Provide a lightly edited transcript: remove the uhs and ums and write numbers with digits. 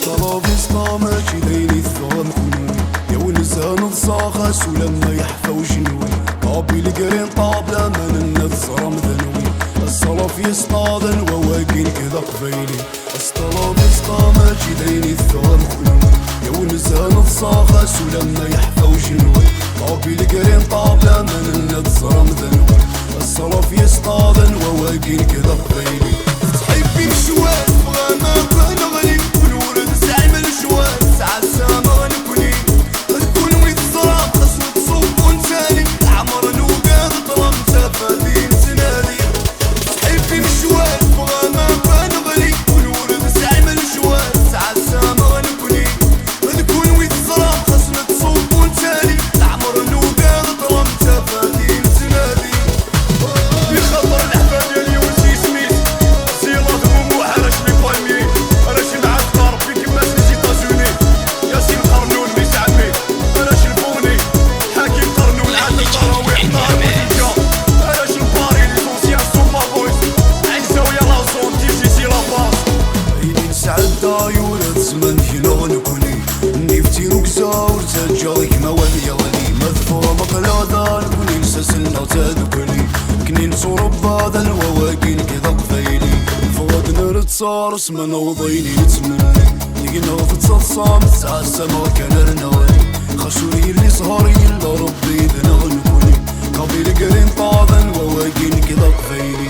الصلاة في سطامة دايري الثغم كنوني يا ونزهان الصاخس ولما يحفى وجنوني طابي القرين طابلة من النتصرم ذنوي الصلاة في سطادن وواقين كذا قبيلي الصلاة في سطامة دايري الثغم كنوني يا ونزهان الصاخس ولما يحفى وجنوني طابي القرين طابلة من النتصرم ذنوي الصلاة في سطادن وواقين كذا قبيلي تحبي مشوات بغانا بغنغلي والورد زعيم الجواد ساعة سامة غنكوني غنكون ويد الظلام خاصو تصوب ونتالي عمر نوقاد طرم تفادين سنادي تحبي مشوات بغانا بغنغلي والورد زعيم الجواد ساعة سامة غنكوني غنكون ويد الظلام خاصو تصوب ونتالي عمر نوقاد طرم تفادين سنادي بخطر الأحباب يالي ونسي سميت سيلات مومو حرش لي بايمي راشي العسكر في كما سيزي طازوني ياسين قرنون ميس عمي راشي الفوني حاكم قرنون عاد التراويح نهار وديجا راشي الباري لي زونسيان سوما بويس عيسى ويا لاسون تيجي سي لاباس عيني نسعد يولد زمن كينا غنكوني نيفتي ركزا ورتجاك موالي غني مذفورة مقلادة نكوني نساسلنا تادوكني كنين صورب هذا الواواقين كذا قفايلي فواد نرتصار اسمنا وضيني نتمني لقينا في تصصام تسعى السما كان رنواني خشوري اللي صهاري الا ربي ذنا غنكوني قبيل قرين طاذا الواواقين كذا قفايلي